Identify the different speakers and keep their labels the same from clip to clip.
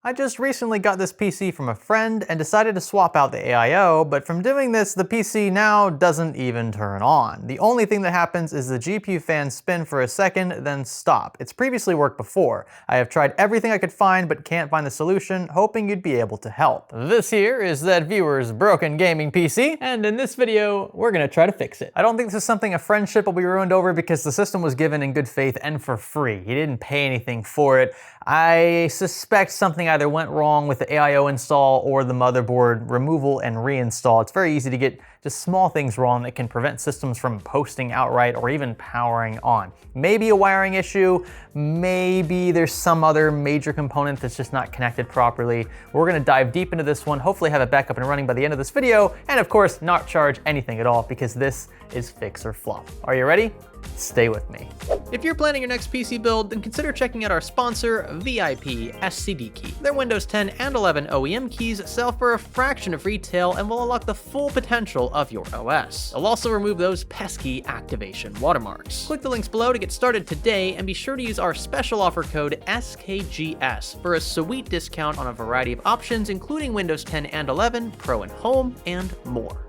Speaker 1: I just recently got this PC from a friend and decided to swap out the AIO, but from doing this, the PC now doesn't even turn on. The only thing that happens is the GPU fans spin for a second, then stop. It's previously worked before. I have tried everything I could find, but can't find the solution, hoping you'd be able to help. This here is that viewer's broken gaming PC, and in this video, we're gonna try to fix it. I don't think this is something a friendship will be ruined over because the system was given in good faith and for free. He didn't pay anything for it. I suspect something either went wrong with the AIO install or the motherboard removal and reinstall. It's very easy to get just small things wrong that can prevent systems from posting outright or even powering on. Maybe a wiring issue, maybe there's some other major component that's just not connected properly. We're gonna dive deep into this one, hopefully have it back up and running by the end of this video, and of course, not charge anything at all because this is fix or flop. Are you ready? Stay with me. If you're planning your next PC build, then consider checking out our sponsor, VIP SCD Key. Their Windows 10 and 11 OEM keys sell for a fraction of retail and will unlock the full potential of your OS. They'll also remove those pesky activation watermarks. Click the links below to get started today, and be sure to use our special offer code SKGS for a sweet discount on a variety of options, including Windows 10 and 11, Pro and Home, and more.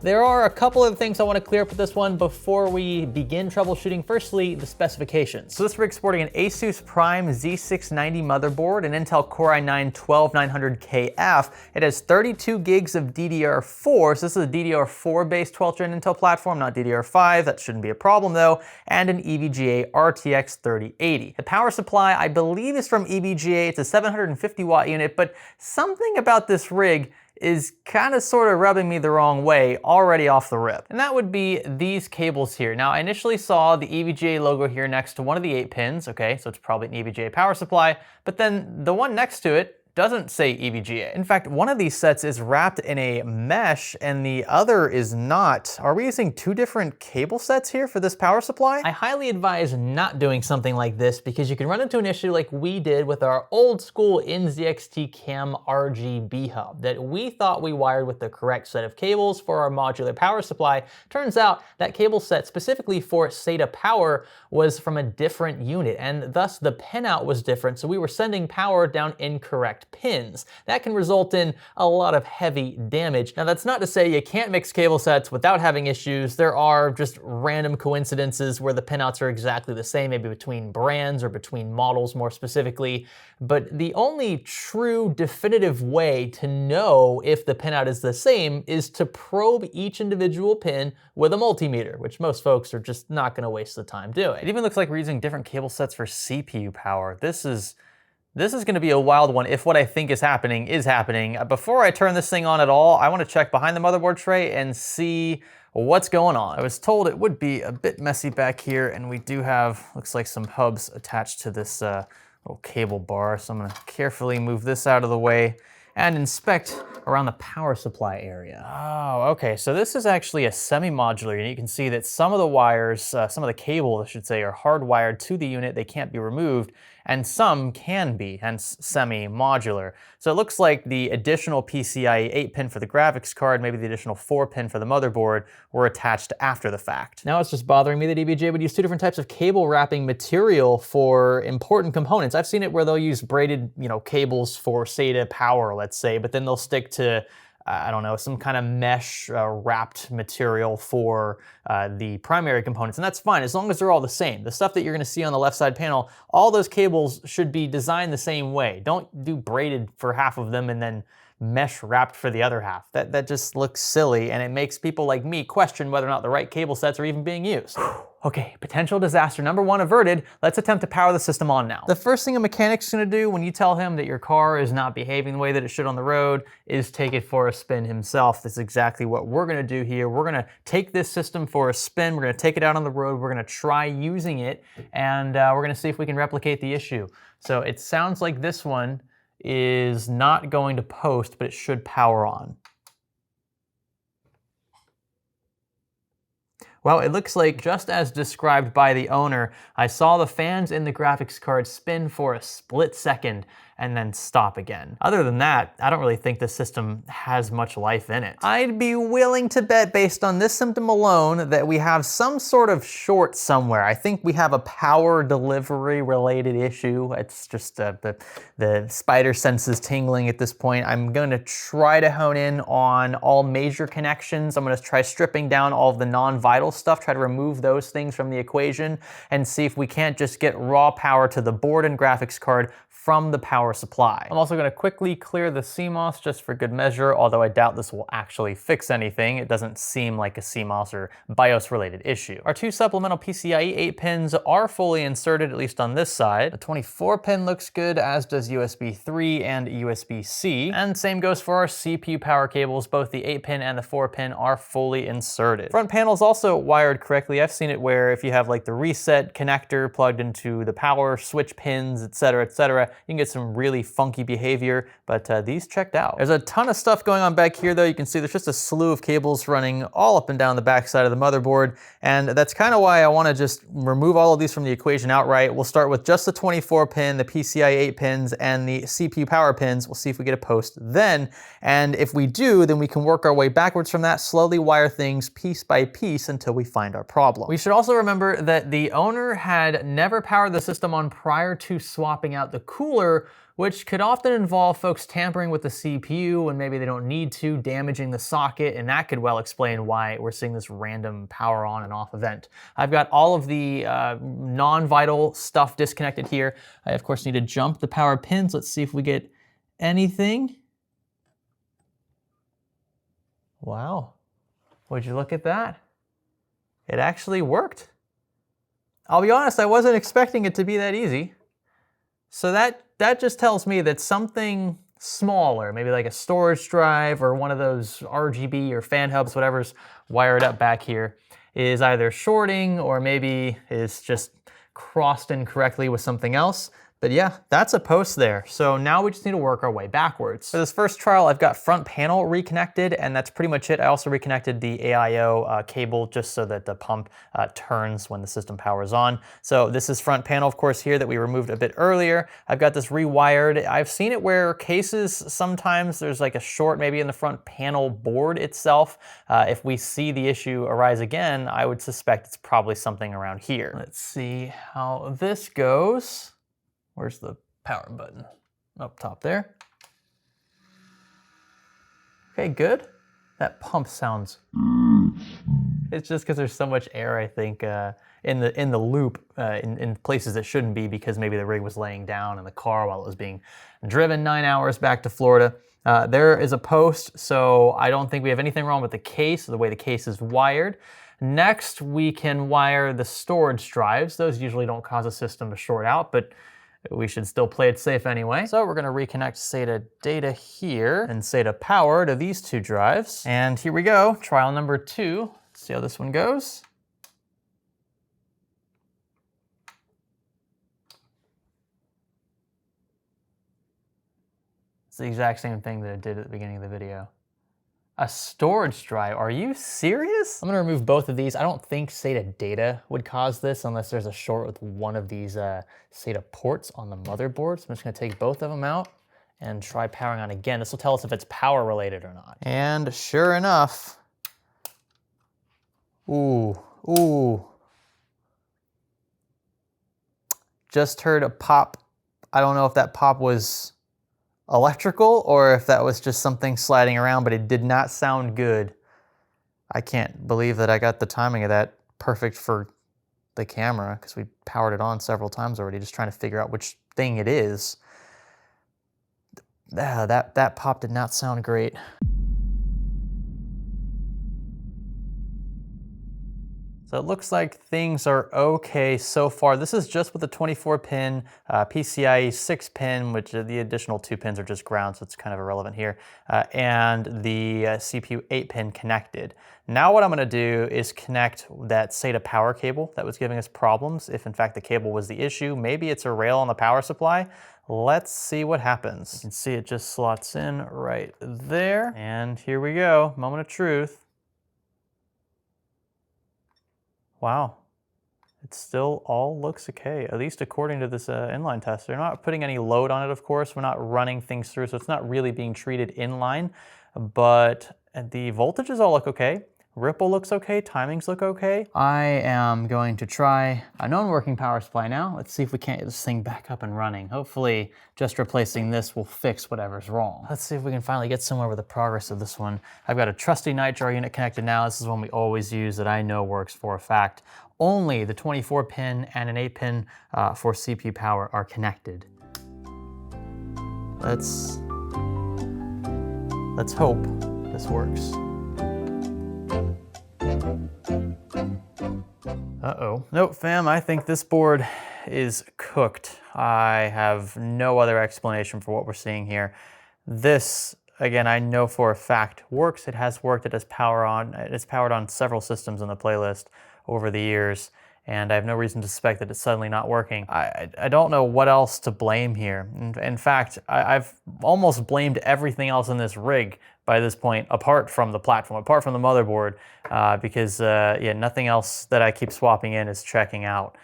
Speaker 1: There are a couple of things I want to clear up with this one before we begin troubleshooting. Firstly, the specifications. So this rig's sporting an Asus Prime Z690 motherboard, an Intel Core i9-12900KF. It has 32 gigs of DDR4, so this is a DDR4 based 12th gen Intel platform, not DDR5. That shouldn't be a problem though, and an EVGA RTX 3080. The power supply, I believe, is from EVGA. It's a 750 watt unit, but something about this rig is kind of sort of rubbing me the wrong way already off the rip. And that would be these cables here. Now, I initially saw the EVGA logo here next to one of the 8 pins, okay, so it's probably an EVGA power supply, but then the one next to it doesn't say EVGA. In fact, one of these sets is wrapped in a mesh and the other is not. Are we using two different cable sets here for this power supply? I highly advise not doing something like this because you can run into an issue like we did with our old school NZXT Cam RGB hub that we thought we wired with the correct set of cables for our modular power supply. Turns out that cable set specifically for SATA power was from a different unit, and thus the pinout was different, so we were sending power down incorrect pins. That can result in a lot of heavy damage. Now, that's not to say you can't mix cable sets without having issues. There are just random coincidences where the pinouts are exactly the same, maybe between brands or between models more specifically. But the only true definitive way to know if the pinout is the same is to probe each individual pin with a multimeter, which most folks are just not going to waste the time doing. It even looks like we're using different cable sets for CPU power. This is going to be a wild one if what I think is happening is happening. Before I turn this thing on at all, I want to check behind the motherboard tray and see what's going on. I was told it would be a bit messy back here, and we do have, looks like, some hubs attached to this little cable bar. So I'm going to carefully move this out of the way and inspect around the power supply area. Oh, okay, so this is actually a semi-modular unit. You can see that some of the wires, some of the cable, I should say, are hardwired to the unit. They can't be removed, and some can be, hence semi-modular. So it looks like the additional PCIe 8-pin for the graphics card, maybe the additional 4-pin for the motherboard, were attached after the fact. Now it's just bothering me that EVGA would use two different types of cable wrapping material for important components. I've seen it where they'll use braided, cables for SATA power, let's say, but then they'll stick to I don't know, some kind of mesh wrapped material for the primary components, and that's fine as long as they're all the same. The stuff that you're gonna see on the left side panel, all those cables should be designed the same way. Don't do braided for half of them and then mesh wrapped for the other half. That just looks silly, and it makes people like me question whether or not the right cable sets are even being used. Okay, potential disaster number 1 averted. Let's attempt to power the system on now. The first thing a mechanic's gonna do when you tell him that your car is not behaving the way that it should on the road is take it for a spin himself. That's exactly what we're gonna do here. We're gonna take this system for a spin. We're gonna take it out on the road. We're gonna try using it, and we're gonna see if we can replicate the issue. So it sounds like this one is not going to post, but it should power on. Well, it looks like just as described by the owner, I saw the fans in the graphics card spin for a split second, and then stop again. Other than that, I don't really think the system has much life in it. I'd be willing to bet, based on this symptom alone, that we have some sort of short somewhere. I think we have a power delivery related issue. It's just the spider senses tingling at this point. I'm gonna try to hone in on all major connections. I'm gonna try stripping down all of the non-vital stuff, try to remove those things from the equation, and see if we can't just get raw power to the board and graphics card from the power supply. I'm also gonna quickly clear the CMOS just for good measure, although I doubt this will actually fix anything. It doesn't seem like a CMOS or BIOS related issue. Our two supplemental PCIe 8 pins are fully inserted, at least on this side. The 24 pin looks good, as does USB 3 and USB-C. And same goes for our CPU power cables. Both the 8 pin and the 4 pin are fully inserted. Front panel is also wired correctly. I've seen it where if you have like the reset connector plugged into the power switch pins, etc., you can get some really funky behavior, but these checked out. There's a ton of stuff going on back here though. You can see there's just a slew of cables running all up and down the back side of the motherboard, and that's kind of why I want to just remove all of these from the equation outright. We'll start with just the 24 pin, the PCIe 8 pins, and the CPU power pins. We'll see if we get a post then, and if we do, then we can work our way backwards from that, slowly wire things piece by piece until we find our problem. We should also remember that the owner had never powered the system on prior to swapping out the cooler, which could often involve folks tampering with the CPU when maybe they don't need to, damaging the socket, and that could well explain why we're seeing this random power on and off event. I've got all of the non-vital stuff disconnected here. I of course need to jump the power pins. Let's see if we get anything. Wow, would you look at that? It actually worked. I'll be honest, I wasn't expecting it to be that easy. So that just tells me that something smaller, maybe like a storage drive or one of those RGB or fan hubs, whatever's wired up back here, is either shorting or maybe is just crossed incorrectly with something else. But yeah, that's a post there. So now we just need to work our way backwards. For this first trial, I've got front panel reconnected, and that's pretty much it. I also reconnected the AIO cable just so that the pump turns when the system powers on. So this is front panel, of course, here that we removed a bit earlier. I've got this rewired. I've seen it where cases, sometimes there's like a short maybe in the front panel board itself. If we see the issue arise again, I would suspect it's probably something around here. Let's see how this goes. Where's the power button? Up top there. Okay, good. That pump sounds, it's just because there's so much air, I think, in the loop in places that shouldn't be, because maybe the rig was laying down in the car while it was being driven 9 hours back to Florida. There is a post, so I don't think we have anything wrong with the case, the way the case is wired. Next, we can wire the storage drives. Those usually don't cause a system to short out, but we should still play it safe anyway. So we're gonna reconnect SATA data here and SATA power to these two drives. And here we go, trial number 2. Let's see how this one goes. It's the exact same thing that it did at the beginning of the video. A storage drive, are you serious? I'm gonna remove both of these. I don't think SATA data would cause this unless there's a short with one of these SATA ports on the motherboard. So I'm just gonna take both of them out and try powering on again. This will tell us if it's power related or not. And sure enough, ooh. Just heard a pop. I don't know if that pop was electrical or if that was just something sliding around, but it did not sound good. I can't believe that I got the timing of that perfect for the camera, because we powered it on several times already, just trying to figure out which thing it is. That pop did not sound great. So it looks like things are okay so far. This is just with the 24 pin PCIe 6 pin, which the additional 2 pins are just ground, so it's kind of irrelevant here, and the CPU 8 pin connected. Now what I'm gonna do is connect that SATA power cable that was giving us problems. If in fact the cable was the issue, maybe it's a rail on the power supply. Let's see what happens. You can see it just slots in right there. And here we go, moment of truth. Wow, it still all looks okay, at least according to this inline tester. We're not putting any load on it, of course. We're not running things through, so it's not really being treated inline, but the voltages all look okay. Ripple looks okay, timings look okay. I am going to try a known working power supply now. Let's see if we can't get this thing back up and running. Hopefully just replacing this will fix whatever's wrong. Let's see if we can finally get somewhere with the progress of this one. I've got a trusty nitro unit connected now. This is one we always use that I know works for a fact. Only the 24 pin and an 8 pin for CPU power are connected. Let's hope this works. Uh-oh. Nope, fam, I think this board is cooked. I have no other explanation for what we're seeing here. This, again, I know for a fact works. It has worked. It has power on. It's powered on several systems in the playlist over the years, and I have no reason to suspect that it's suddenly not working. I don't know what else to blame here. In fact, I've almost blamed everything else in this rig by this point, apart from the platform, apart from the motherboard, because yeah, nothing else that I keep swapping in is checking out.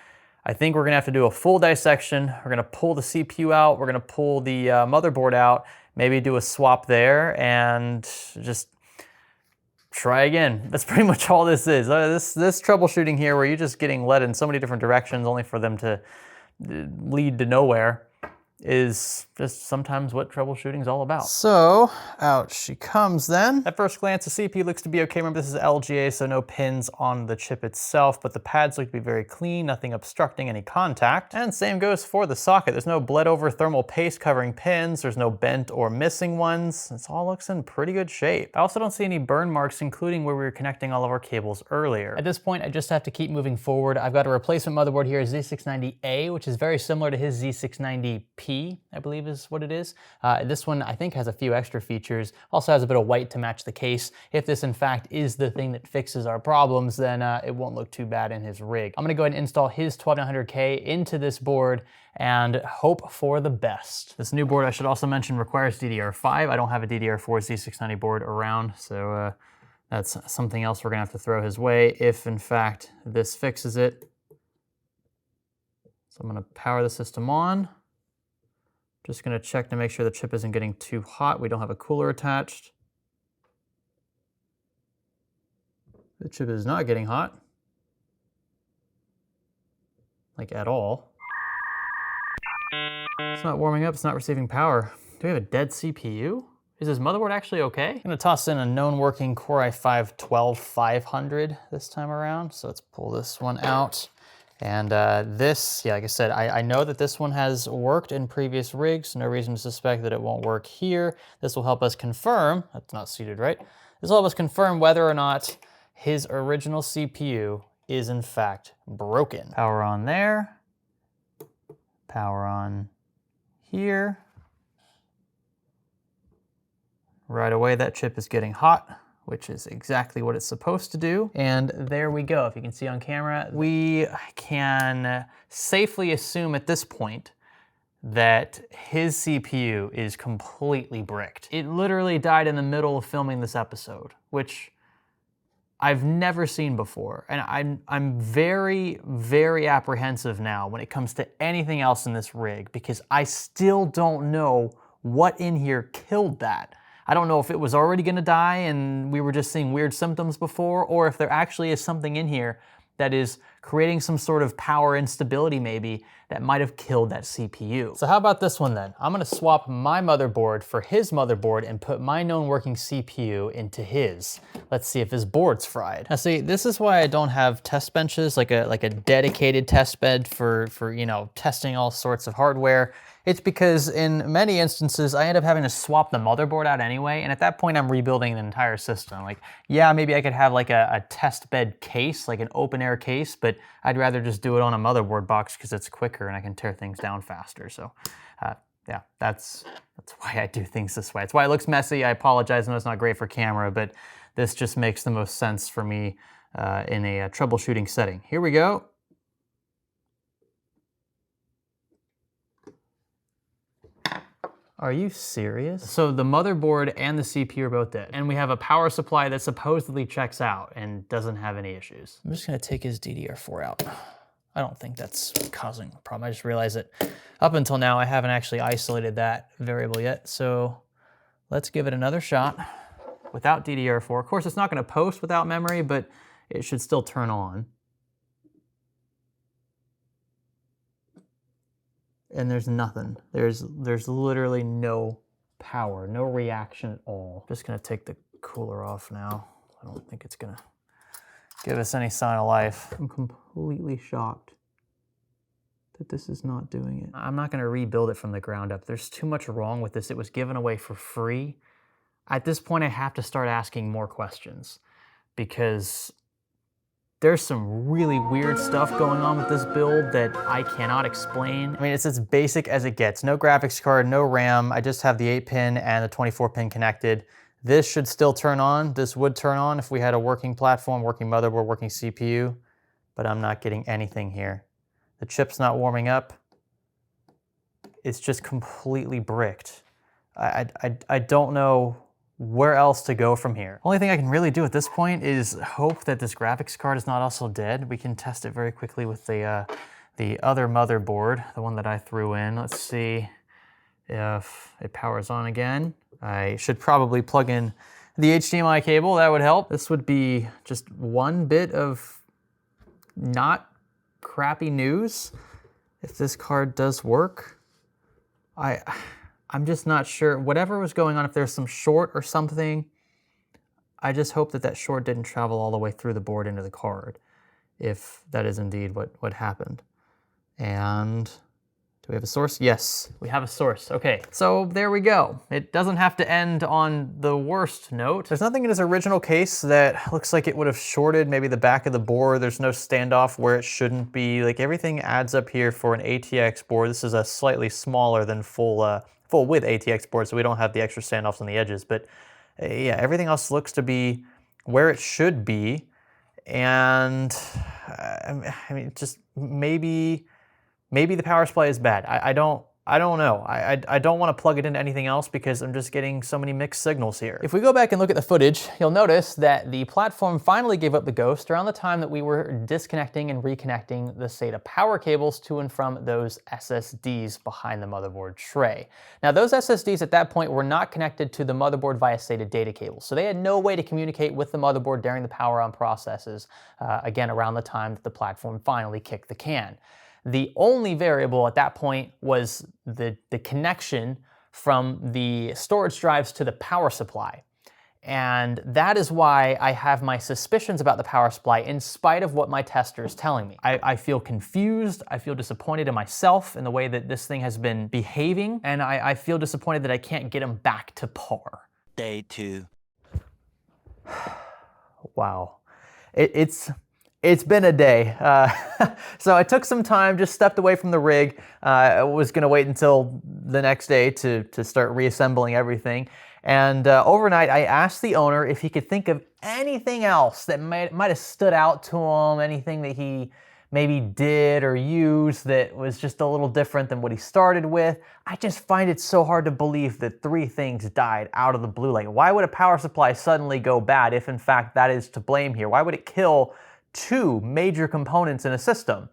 Speaker 1: I think we're gonna have to do a full dissection. We're gonna pull the CPU out, we're gonna pull the motherboard out, maybe do a swap there, and just try again. That's pretty much all this is. This troubleshooting here, where you're just getting led in so many different directions only for them to lead to nowhere, is just sometimes what troubleshooting is all about. So out she comes then. At first glance, the CPU looks to be okay. Remember, this is LGA, so no pins on the chip itself, but the pads look to be very clean, nothing obstructing any contact. And same goes for the socket. There's no bled over thermal paste covering pins. There's no bent or missing ones. This all looks in pretty good shape. I also don't see any burn marks, including where we were connecting all of our cables earlier. At this point, I just have to keep moving forward. I've got a replacement motherboard here, Z690A, which is very similar to his Z690P, I believe is what it is. This one I think has a few extra features. Also has a bit of white to match the case. If this in fact is the thing that fixes our problems, then it won't look too bad in his rig. I'm gonna go ahead and install his 12900K into this board and hope for the best. This new board, I should also mention, requires DDR5. I don't have a DDR4 Z690 board around, so that's something else we're gonna have to throw his way if in fact this fixes it. So I'm gonna power the system on. Just gonna check to make sure the chip isn't getting too hot. We don't have a cooler attached. The chip is not getting hot, like at all. It's not warming up, it's not receiving power. Do we have a dead CPU? Is this motherboard actually okay? I'm gonna toss in a known working Core i5-12500 this time around. So let's pull this one out. And this, yeah, like I said, I know that this one has worked in previous rigs. No reason to suspect that it won't work here. This will help us confirm, that's not seated right. This will help us confirm whether or not his original CPU is in fact broken. Power on there, power on here. Right away, that chip is getting hot, which is exactly what it's supposed to do. And there we go. If you can see on camera, we can safely assume at this point that his CPU is completely bricked. It literally died in the middle of filming this episode, which I've never seen before. And I'm very, very apprehensive now when it comes to anything else in this rig, because I still don't know what in here killed that. I don't know if it was already gonna die and we were just seeing weird symptoms before, or if there actually is something in here that is creating some sort of power instability maybe that might have killed that CPU. So how about this one then? I'm gonna swap my motherboard for his motherboard and put my known working CPU into his. Let's see if his board's fried. Now see, this is why I don't have test benches, like a dedicated test bed for you know, testing all sorts of hardware. It's because in many instances, I end up having to swap the motherboard out anyway, and at that point I'm rebuilding the entire system. Like, yeah, maybe I could have like a test bed case, like an open air case, but I'd rather just do it on a motherboard box because it's quicker and I can tear things down faster. So yeah, that's why I do things this way. It's why it looks messy. I apologize, I know it's not great for camera, but this just makes the most sense for me in a troubleshooting setting. Here we go. Are you serious? So the motherboard and the CPU are both dead. And we have a power supply that supposedly checks out and doesn't have any issues. I'm just gonna take his DDR4 out. I don't think that's causing a problem. I just realized that up until now, I haven't actually isolated that variable yet. So let's give it another shot without DDR4. Of course, it's not going to post without memory, but it should still turn on. And there's nothing. There's literally no power, no reaction at all. Just gonna take the cooler off now. I don't think it's gonna give us any sign of life. I'm completely shocked that this is not doing it. I'm not gonna rebuild it from the ground up. There's too much wrong with this. It was given away for free. At this point, I have to start asking more questions because there's some really weird stuff going on with this build that I cannot explain. I mean, it's as basic as it gets. No graphics card, no RAM. I just have the 8-pin and the 24-pin connected. This should still turn on. This would turn on if we had a working platform, working motherboard, working CPU, but I'm not getting anything here. The chip's not warming up. It's just completely bricked. I don't know where else to go from here. Only thing I can really do at this point is hope that this graphics card is not also dead. We can test it very quickly with the other motherboard, the one that I threw in. Let's see if it powers on again. I should probably plug in the HDMI cable, that would help. This would be just one bit of not crappy news if this card does work. I'm just not sure. Whatever was going on, if there's some short or something, I just hope that that short didn't travel all the way through the board into the card, if that is indeed what happened. And do we have a source? Yes, we have a source. Okay, so there we go. It doesn't have to end on the worst note. There's nothing in its original case that looks like it would have shorted maybe the back of the board. There's no standoff where it shouldn't be. Like, everything adds up here for an ATX board. This is a slightly smaller than full width ATX board, so we don't have the extra standoffs on the edges. But yeah, everything else looks to be where it should be. And I mean, just maybe the power supply is bad. I don't know. I don't want to plug it into anything else because I'm just getting so many mixed signals here. If we go back and look at the footage, you'll notice that the platform finally gave up the ghost around the time that we were disconnecting and reconnecting the SATA power cables to and from those SSDs behind the motherboard tray. Now, those SSDs at that point were not connected to the motherboard via SATA data cables, so they had no way to communicate with the motherboard during the power on processes, again, around the time that the platform finally kicked the can. The only variable at that point was the connection from the storage drives to the power supply. And that is why I have my suspicions about the power supply in spite of what my tester is telling me. I feel confused, I feel disappointed in myself in the way that this thing has been behaving, and I feel disappointed that I can't get him back to par.
Speaker 2: Day 2.
Speaker 1: Wow. It's been a day. So I took some time, just stepped away from the rig. I was gonna wait until the next day to start reassembling everything. And overnight, I asked the owner if he could think of anything else that might have stood out to him, anything that he maybe did or used that was just a little different than what he started with. I just find it so hard to believe that 3 things died out of the blue. Like, why would a power supply suddenly go bad if in fact that is to blame here? Why would it kill 2 major components in a system?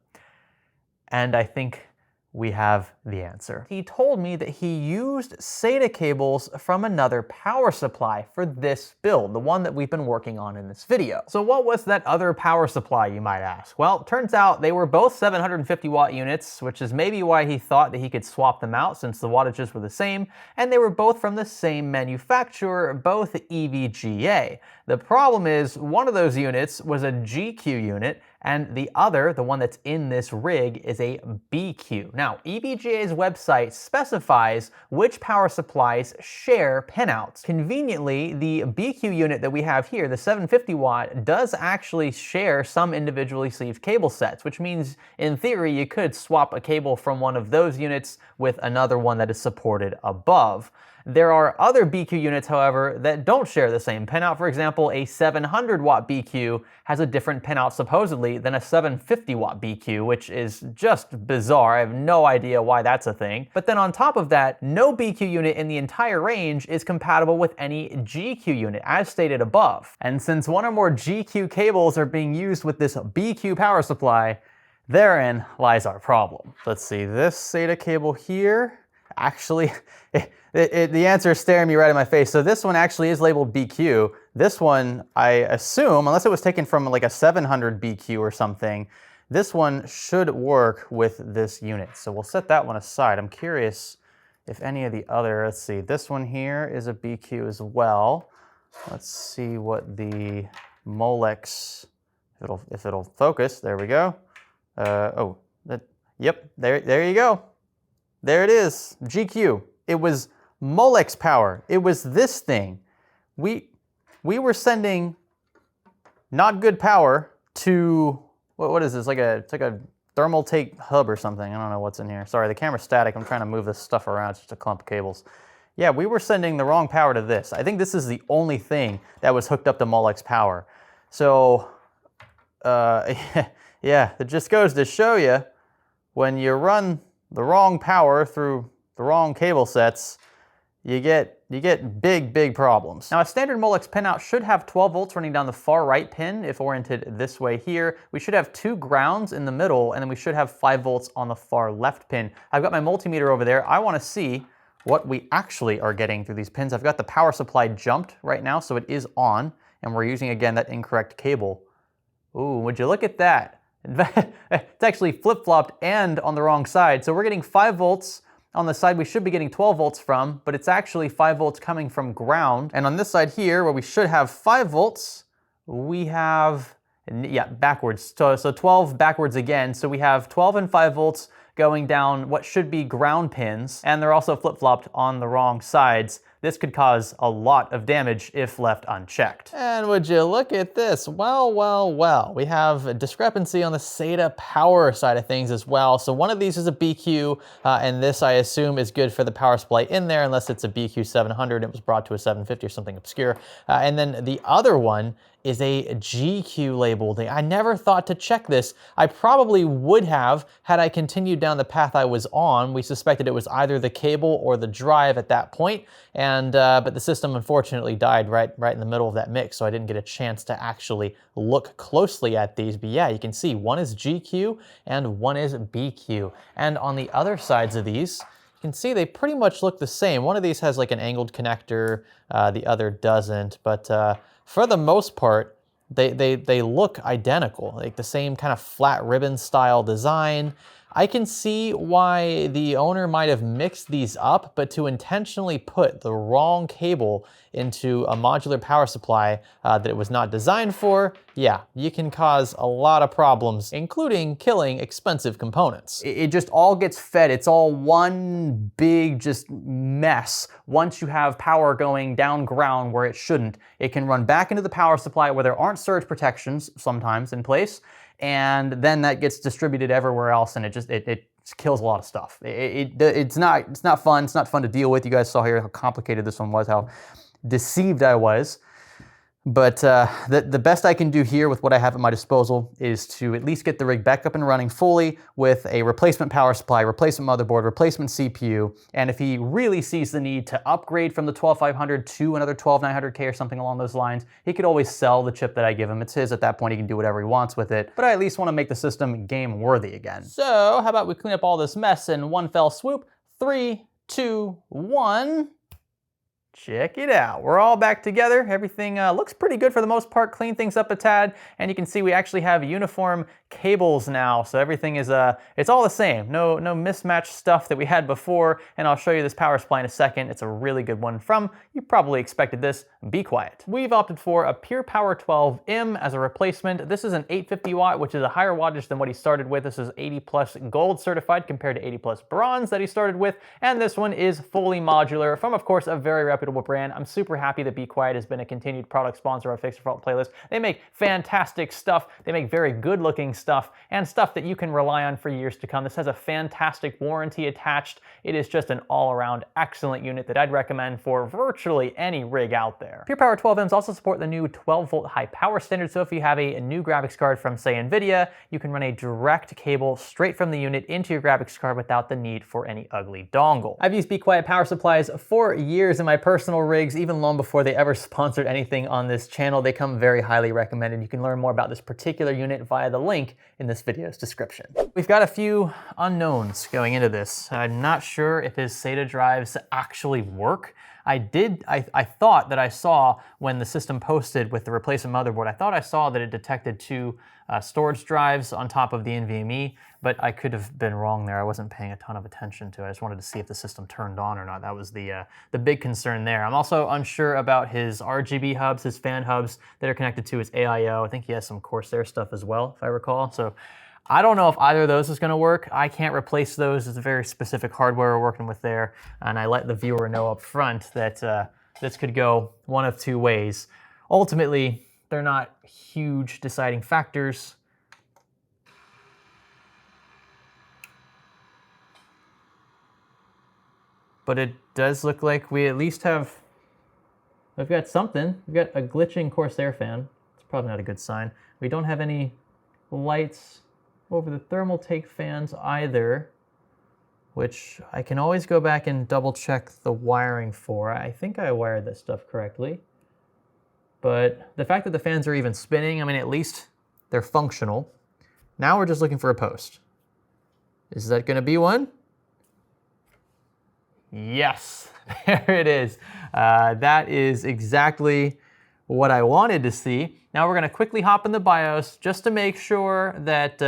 Speaker 1: And I think we have the answer. He told me that he used SATA cables from another power supply for this build, the one that we've been working on in this video. So what was that other power supply, you might ask? Well, it turns out they were both 750 watt units, which is maybe why he thought that he could swap them out since the wattages were the same, and they were both from the same manufacturer, both EVGA. The problem is, one of those units was a GQ unit, and the other, the one that's in this rig, is a BQ. Now, EVGA's website specifies which power supplies share pinouts. Conveniently, the BQ unit that we have here, the 750 watt, does actually share some individually sleeved cable sets, which means, in theory, you could swap a cable from one of those units with another one that is supported above. There are other BQ units, however, that don't share the same pinout. For example, a 700 watt BQ has a different pinout supposedly than a 750 watt BQ, which is just bizarre. I have no idea why that's a thing. But then on top of that, no BQ unit in the entire range is compatible with any GQ unit, as stated above. And since one or more GQ cables are being used with this BQ power supply, therein lies our problem. Let's see, this SATA cable here, actually, the answer is staring me right in my face. So this one actually is labeled BQ. This one, I assume, unless it was taken from like a 700 BQ or something, this one should work with this unit. So we'll set that one aside. I'm curious if any of the other, let's see, this one here is a BQ as well. Let's see what the Molex, if it'll focus, there we go. Yep, there you go. There it is, GQ. It was Molex power. It was this thing. We were sending not good power to, what is this? It's like a thermal take hub or something. I don't know what's in here. Sorry, the camera's static. I'm trying to move this stuff around. It's just a clump of cables. Yeah, we were sending the wrong power to this. I think this is the only thing that was hooked up to Molex power. So, yeah, it just goes to show you when you run the wrong power through the wrong cable sets, you get big problems. Now a standard Molex pinout should have 12 volts running down the far right pin if oriented this way here. We should have 2 grounds in the middle, and then we should have 5 volts on the far left pin. I've got my multimeter over there. I want to see what we actually are getting through these pins. I've got the power supply jumped right now, so it is on, and we're using, again, that incorrect cable. Ooh, would you look at that? It's actually flip-flopped and on the wrong side. So we're getting 5 volts on the side we should be getting 12 volts from, but it's actually 5 volts coming from ground. And on this side here, where we should have 5 volts, we have, yeah, backwards. So 12 backwards again. So we have 12 and 5 volts going down what should be ground pins, and they're also flip-flopped on the wrong sides. This could cause a lot of damage if left unchecked. And would you look at this? Well. We have a discrepancy on the SATA power side of things as well. So one of these is a BQ, and this I assume is good for the power supply in there, unless it's a BQ 700, it was brought to a 750 or something obscure. And then the other one is a GQ labeled. I never thought to check this. I probably would have had I continued down the path I was on. We suspected it was either the cable or the drive at that point, and but the system unfortunately died right in the middle of that mix, so I didn't get a chance to actually look closely at these. But yeah, you can see one is GQ and one is BQ. And on the other sides of these, you can see they pretty much look the same. One of these has like an angled connector, the other doesn't, but for the most part, they look identical, like the same kind of flat ribbon style design. I can see why the owner might have mixed these up, but to intentionally put the wrong cable into a modular power supply that it was not designed for, yeah, you can cause a lot of problems, including killing expensive components. It just all gets fed. It's all one big just mess. Once you have power going down ground where it shouldn't, it can run back into the power supply where there aren't surge protections sometimes in place, and then that gets distributed everywhere else, and it kills a lot of stuff. It's not fun. It's not fun to deal with. You guys saw here how complicated this one was, how deceived I was. But the best I can do here with what I have at my disposal is to at least get the rig back up and running fully with a replacement power supply, replacement motherboard, replacement CPU, and if he really sees the need to upgrade from the 12500 to another 12900K or something along those lines, he could always sell the chip that I give him. It's his at that point. He can do whatever he wants with it, but I at least want to make the system game worthy again. So how about we clean up all this mess in one fell swoop? 3, 2, 1... Check it out. We're all back together. Everything looks pretty good for the most part. Clean things up a tad, and you can see we actually have uniform cables now, so everything is it's all the same. No mismatched stuff that we had before, and I'll show you this power supply in a second. It's a really good one from, you probably expected this, Be Quiet. We've opted for a Pure Power 12M as a replacement. This is an 850 watt, which is a higher wattage than what he started with. This is 80 plus gold certified compared to 80 plus bronze that he started with, and this one is fully modular from, of course, a very reputable brand. I'm super happy that Be Quiet has been a continued product sponsor of Fix Your Fault playlist. They make fantastic stuff. They make very good looking stuff, and stuff that you can rely on for years to come. This has a fantastic warranty attached. It is just an all-around excellent unit that I'd recommend for virtually any rig out there. Pure Power 12Ms also support the new 12 volt high power standard, so if you have a new graphics card from, say, NVIDIA, you can run a direct cable straight from the unit into your graphics card without the need for any ugly dongle. I've used Be Quiet power supplies for years in my personal rigs, even long before they ever sponsored anything on this channel. They come very highly recommended. You can learn more about this particular unit via the link link in this video's description. We've got a few unknowns going into this. I'm not sure if his SATA drives actually work. I thought that I saw when the system posted with the replacement motherboard, I thought I saw that it detected two storage drives on top of the NVMe, but I could have been wrong there. I wasn't paying a ton of attention to it. I just wanted to see if the system turned on or not. That was the big concern there. I'm also unsure about his RGB hubs, his fan hubs that are connected to his AIO. I think he has some Corsair stuff as well, if I recall. So I don't know if either of those is gonna work. I can't replace those. It's a very specific hardware we're working with there. And I let the viewer know up front that this could go one of two ways. Ultimately, they're not huge deciding factors. But it does look like we at least we've got something. We've got a glitching Corsair fan. It's probably not a good sign. We don't have any lights over the thermal take fans either, which I can always go back and double check the wiring for. I think I wired this stuff correctly. But the fact that the fans are even spinning, I mean, at least they're functional. Now we're just looking for a post. Is that gonna be one? Yes, there it is. That is exactly what I wanted to see. Now we're gonna quickly hop in the BIOS just to make sure that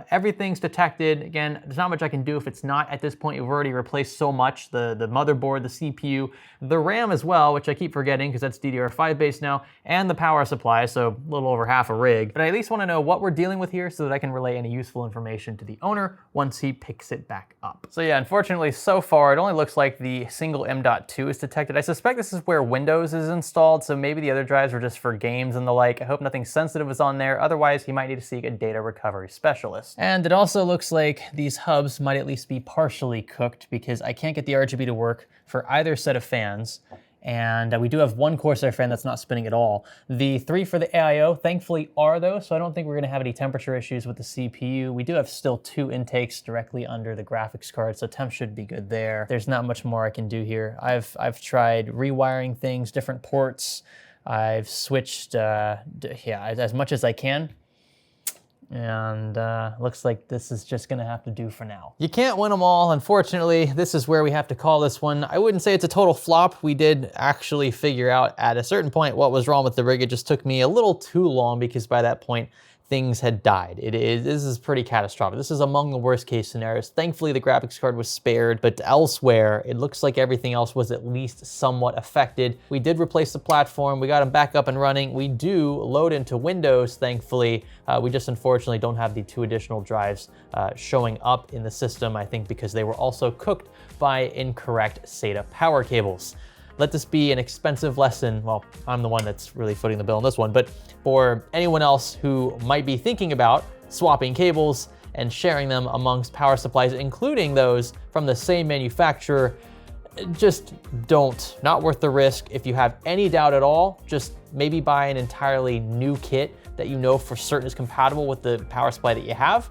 Speaker 1: everything's detected. Again, there's not much I can do if it's not at this point. We've already replaced so much, the motherboard, the CPU, the RAM as well, which I keep forgetting because that's DDR5 based now, and the power supply, so a little over half a rig. But I at least wanna know what we're dealing with here so that I can relay any useful information to the owner once he picks it back up. So yeah, unfortunately so far, it only looks like the single M.2 is detected. I suspect this is where Windows is installed, so maybe the other drives were just for games and the like. I hope nothing sensitive is on there. Otherwise, he might need to seek a data recovery specialist. And it also looks like these hubs might at least be partially cooked because I can't get the RGB to work for either set of fans. And we do have one Corsair fan that's not spinning at all. The three for the AIO, thankfully, are though, so I don't think we're gonna have any temperature issues with the CPU. We do have still two intakes directly under the graphics card, so temp should be good there. There's not much more I can do here. I've tried rewiring things, different ports. I've switched, as much as I can. And looks like this is just gonna have to do for now. You can't win them all. Unfortunately, this is where we have to call this one. I wouldn't say it's a total flop. We did actually figure out at a certain point what was wrong with the rig. It just took me a little too long because by that point, things had died. This is pretty catastrophic. This is among the worst case scenarios. Thankfully, the graphics card was spared, but elsewhere, it looks like everything else was at least somewhat affected. We did replace the platform. We got them back up and running. We do load into Windows, thankfully. We just unfortunately don't have the two additional drives showing up in the system, I think because they were also cooked by incorrect SATA power cables. Let this be an expensive lesson. Well, I'm the one that's really footing the bill on this one, but for anyone else who might be thinking about swapping cables and sharing them amongst power supplies, including those from the same manufacturer, just don't. Not worth the risk. If you have any doubt at all, just maybe buy an entirely new kit that you know for certain is compatible with the power supply that you have,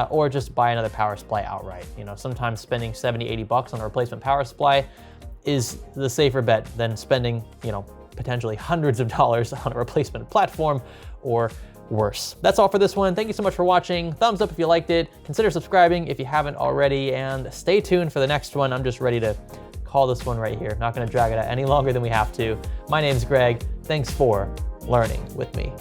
Speaker 1: or just buy another power supply outright. You know, sometimes spending 70, 80 bucks on a replacement power supply is the safer bet than spending, you know, potentially hundreds of dollars on a replacement platform or worse. That's all for this one. Thank you so much for watching. Thumbs up if you liked it. Consider subscribing if you haven't already, and stay tuned for the next one. I'm just ready to call this one right here. Not gonna drag it out any longer than we have to. My name's Greg. Thanks for learning with me.